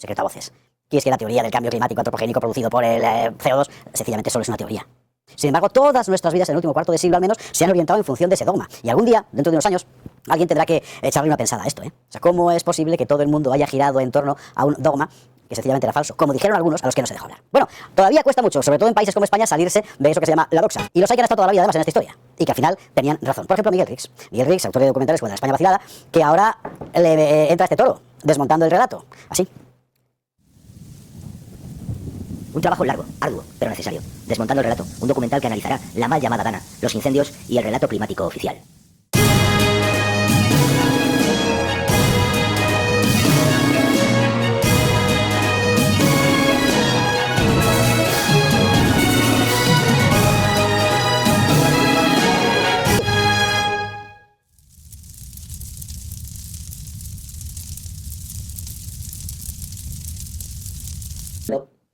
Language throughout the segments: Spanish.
secreto a voces. Y es que la teoría del cambio climático antropogénico producido por el CO2 sencillamente solo es una teoría. Sin embargo, todas nuestras vidas en el último cuarto de siglo al menos se han orientado en función de ese dogma. Y algún día, dentro de unos años, alguien tendrá que echarle una pensada a esto, ¿eh? O sea, ¿cómo es posible que todo el mundo haya girado en torno a un dogma que sencillamente era falso? Como dijeron algunos a los que no se dejó hablar. Bueno, todavía cuesta mucho, sobre todo en países como España, salirse de eso que se llama la doxa. Y los hay que han estado toda la vida además en esta historia. Y que al final tenían razón. Por ejemplo, Miguel Rix. Miguel Rix, autor de documentales como La España vacilada, que ahora le entra este toro, desmontando el relato. Así. Un trabajo largo, arduo, pero necesario. Desmontando el relato, un documental que analizará la mal llamada Dana, los incendios y el relato climático oficial.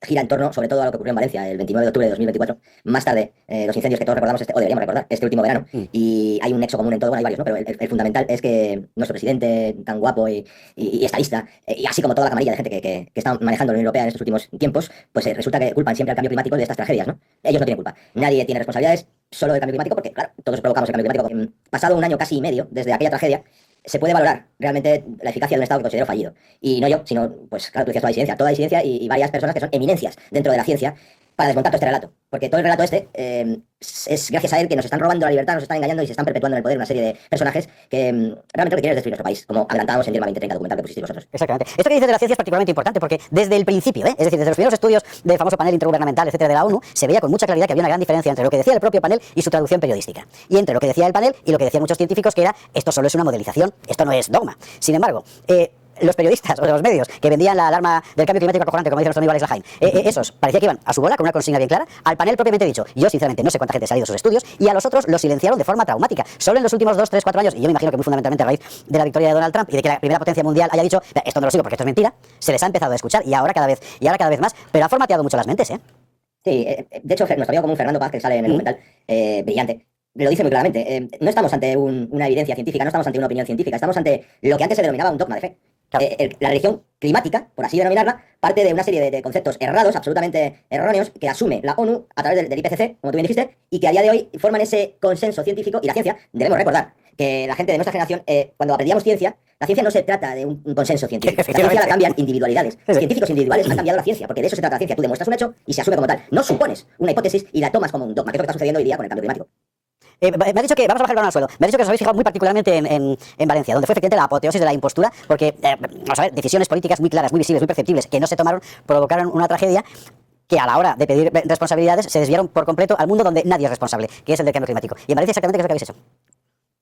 Gira en torno, sobre todo, a lo que ocurrió en Valencia el 29 de octubre de 2024. Más tarde, los incendios que todos recordamos, o deberíamos recordar, este último verano. Y hay un nexo común en todo, bueno, hay varios, ¿no? Pero el fundamental es que nuestro presidente, tan guapo y estadista, y así como toda la camarilla de gente que está manejando la Unión Europea en estos últimos tiempos, pues resulta que culpan siempre al cambio climático de estas tragedias, ¿no? Ellos no tienen culpa. Nadie tiene responsabilidades solo del cambio climático, porque, claro, todos provocamos el cambio climático. Pasado un año casi y medio desde aquella tragedia, se puede valorar realmente la eficacia de un Estado que considero fallido. Y no yo, sino, pues claro, tú decías toda disidencia y varias personas que son eminencias dentro de la ciencia para desmontar todo este relato. Porque todo el relato este es gracias a él que nos están robando la libertad, nos están engañando y se están perpetuando en el poder una serie de personajes que realmente lo que quieren es destruir nuestro país, como adelantábamos en Dilma 2030, documental que pusisteis vosotros. Exactamente. Esto que dices de la ciencia es particularmente importante porque desde el principio, es decir, desde los primeros estudios del famoso panel intergubernamental, etcétera, de la ONU, se veía con mucha claridad que había una gran diferencia entre lo que decía el propio panel y su traducción periodística. Y entre lo que decía el panel y lo que decían muchos científicos, que era, esto solo es una modelización, esto no es dogma. Sin embargo, los periodistas o los medios que vendían la alarma del cambio climático acojonante, como dice nuestro amigo Alex Lahain, esos parecía que iban a su bola con una consigna bien clara. Al panel propiamente dicho, yo sinceramente no sé cuánta gente ha salido de sus estudios, y a los otros los silenciaron de forma traumática. Solo en los últimos 2, 3, 4 años, y yo me imagino que muy fundamentalmente a raíz de la victoria de Donald Trump y de que la primera potencia mundial haya dicho, esto no lo sigo porque esto es mentira, se les ha empezado a escuchar y ahora cada vez más, pero ha formateado mucho las mentes, ¿eh? Sí, de hecho, nuestro amigo común Fernando Paz, que sale en el documental, brillante, lo dice muy claramente. No estamos ante una evidencia científica, no estamos ante una opinión científica, estamos ante lo que antes se denominaba un dogma de fe. Claro. La religión climática, por así denominarla, parte de una serie de conceptos errados, absolutamente erróneos, que asume la ONU a través del IPCC, como tú bien dijiste, y que a día de hoy forman ese consenso científico. Y la ciencia, debemos recordar que la gente de nuestra generación, cuando aprendíamos ciencia, la ciencia no se trata de un consenso científico. La ciencia la cambian individualades. Los científicos individuales han cambiado la ciencia, porque de eso se trata la ciencia. Tú demuestras un hecho y se asume como tal. No supones una hipótesis y la tomas como un dogma, que es lo que está sucediendo hoy día con el cambio climático. Me ha dicho que, vamos a bajar el balón al suelo, me ha dicho que os habéis fijado muy particularmente en Valencia, donde fue efectivamente la apoteosis de la impostura, porque, vamos a ver, decisiones políticas muy claras, muy visibles, muy perceptibles, que no se tomaron, provocaron una tragedia que a la hora de pedir responsabilidades se desviaron por completo al mundo donde nadie es responsable, que es el del cambio climático. Y en Valencia exactamente qué es lo que habéis hecho.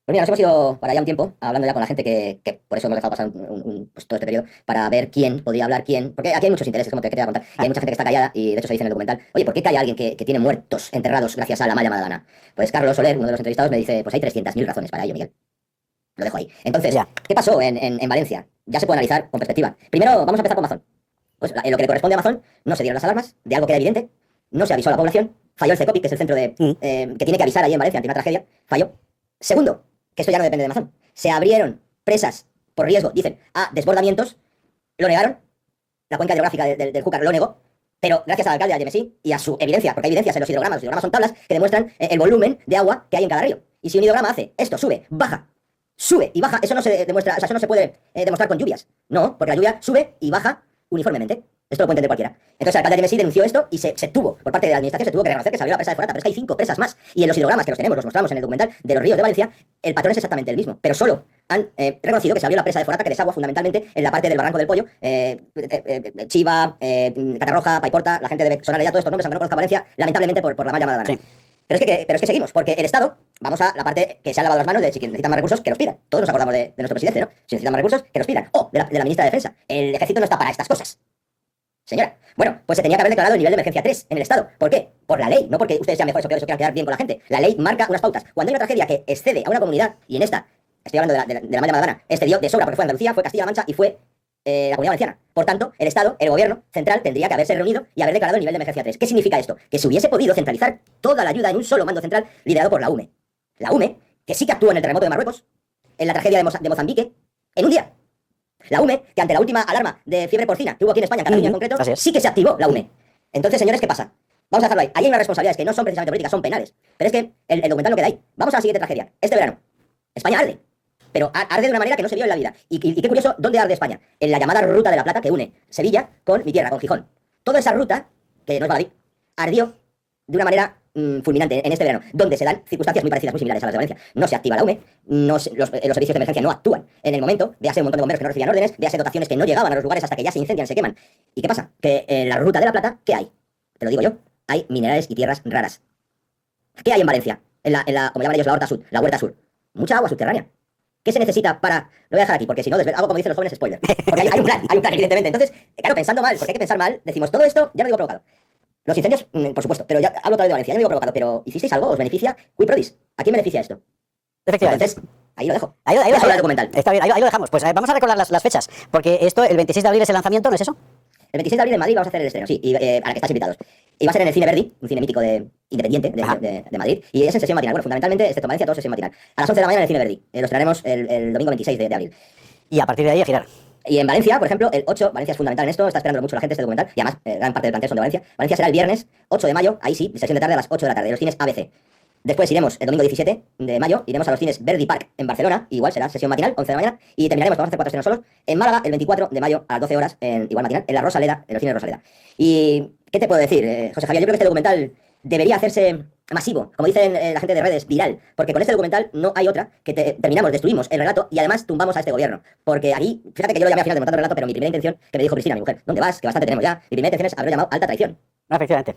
Pues mira, nos hemos ido para allá un tiempo, hablando ya con la gente que por eso hemos dejado pasar pues todo este periodo, para ver quién podría hablar, porque aquí hay muchos intereses, como te quería contar, y hay mucha gente que está callada, y de hecho se dice en el documental, oye, ¿por qué calla alguien que tiene muertos enterrados gracias a la mal llamada Dana? Pues Carlos Soler, uno de los entrevistados, me dice, pues hay 300.000 razones para ello, Miguel. Lo dejo ahí. Entonces, ¿qué pasó en Valencia? Ya se puede analizar con perspectiva. Primero, vamos a empezar con Amazon. Pues en lo que le corresponde a Amazon, no se dieron las alarmas de algo que era evidente, no se avisó a la población, falló el CECOPI, que es el centro que tiene que avisar allí en Valencia ante una tragedia, falló. Segundo, que esto ya no depende de Amazon. Se abrieron presas por riesgo, dicen, a desbordamientos, lo negaron, la cuenca hidrográfica del Júcar lo negó, pero gracias al alcalde, al Yemesí, y a su evidencia, porque hay evidencias en los hidrogramas son tablas que demuestran el volumen de agua que hay en cada río. Y si un hidrograma hace esto, sube y baja, eso no se demuestra, o sea, eso no se puede demostrar con lluvias. No, porque la lluvia sube y baja uniformemente. Esto lo puede entender cualquiera. Entonces el alcalde de Messi denunció esto y se tuvo, por parte de la administración, se tuvo que reconocer que se abrió la presa de Forata, pero es que hay 5 presas más. Y en los hidrogramas que los tenemos, los mostramos en el documental de los ríos de Valencia, el patrón es exactamente el mismo, pero solo han reconocido que se abrió la presa de Forata, que desagua fundamentalmente en la parte del Barranco del Pollo, Chiva, Catarroja, Paiporta, la gente debe sonarle ya todos estos nombres, aunque no conozca Valencia, lamentablemente por la mal llamada Dana. Sí. Pero es que seguimos, porque el Estado, vamos a la parte que se ha lavado las manos de si necesitan más recursos, que los pidan. Todos nos acordamos de nuestro presidente, ¿no? Si necesitan más recursos, que los pidan. O de la ministra de Defensa. El ejército no está para estas cosas. Señora, bueno, pues se tenía que haber declarado el nivel de emergencia 3 en el Estado. ¿Por qué? Por la ley, no porque ustedes sean mejores o peores o quieran quedar bien con la gente. La ley marca unas pautas. Cuando hay una tragedia que excede a una comunidad, y en esta, estoy hablando de la mal llamada Dana, excedió de sobra, porque fue Andalucía, fue Castilla-La Mancha y fue la Comunidad Valenciana. Por tanto, el Estado, el gobierno central, tendría que haberse reunido y haber declarado el nivel de emergencia 3. ¿Qué significa esto? Que se hubiese podido centralizar toda la ayuda en un solo mando central liderado por la UME. La UME, que sí que actuó en el terremoto de Marruecos, en la tragedia de Mozambique, en un día. La UME, que ante la última alarma de fiebre porcina que hubo aquí en España, en Cataluña en concreto, sí que se activó la UME. Entonces, señores, ¿qué pasa? Vamos a dejarlo ahí. Ahí hay unas responsabilidades que no son precisamente políticas, son penales. Pero es que el documental no queda ahí. Vamos a la siguiente tragedia. Este verano, España arde. Pero arde de una manera que no se vio en la vida. Y qué curioso, ¿dónde arde España? En la llamada Ruta de la Plata que une Sevilla con mi tierra, con Gijón. Toda esa ruta, que no es baladí, ardió de una manera fulminante en este verano, donde se dan circunstancias muy parecidas, muy similares a las de Valencia. No se activa la UME, los servicios de emergencia no actúan en el momento, véase un montón de bomberos que no recibían órdenes, véase dotaciones que no llegaban a los lugares hasta que ya se incendian, se queman. ¿Y qué pasa? Que en la Ruta de la Plata, ¿qué hay? Te lo digo yo, hay minerales y tierras raras. ¿Qué hay en Valencia? Como llaman ellos, la Horta Sur, la Huerta Sur. Mucha agua subterránea. ¿Qué se necesita para...? Lo voy a dejar aquí, porque si no, hago como dicen los jóvenes, spoiler. Porque hay un plan, evidentemente. Entonces, claro, pensando mal, porque hay que pensar mal, decimos, todo esto ya lo digo provocado. Los incendios, por supuesto, pero ya hablo otra vez de Valencia, ya no digo provocado, pero ¿hicisteis algo? ¿Os beneficia? Cui prodis. ¿A quién beneficia esto? Efectivamente. Entonces, ahí lo dejo. Ahí Eso del documental. Está bien, ahí lo dejamos. Pues vamos a recordar las fechas, porque esto, el 26 de abril es el lanzamiento, ¿no es eso? El 26 de abril en Madrid vamos a hacer el estreno, sí, y, a la que estáis invitados. Y va a ser en el Cine Verdi, un cine mítico independiente de Madrid, y es en sesión matinal. Bueno, fundamentalmente, excepto Valencia, todo sesión matinal. A las 11 de la mañana en el Cine Verdi. Lo estrenaremos el domingo 26 de abril. Y a partir de ahí a girar. Y en Valencia, por ejemplo, el 8, Valencia es fundamental en esto, está esperando mucho la gente este documental, y además gran parte del plantel son de Valencia. Valencia será el viernes 8 de mayo, ahí sí, sesión de tarde a las 8 de la tarde, los cines ABC. Después iremos el domingo 17 de mayo, iremos a los cines Verdi Park en Barcelona, igual será sesión matinal, 11 de la mañana, y terminaremos, vamos a hacer 4 estrenos solos, en Málaga el 24 de mayo a las 12 horas, igual matinal, en la Rosaleda, en los cines Rosaleda. Y, ¿qué te puedo decir, José Javier? Yo creo que este documental debería hacerse masivo, como dicen la gente de redes, viral, porque con este documental no hay otra que terminamos, destruimos el relato y además tumbamos a este gobierno. Porque aquí, fíjate que yo lo llamé al final de montar el relato, pero mi primera intención, que me dijo Cristina, mi mujer, ¿dónde vas? Que bastante tenemos ya. Mi primera intención es haberlo llamado alta traición. Efectivamente.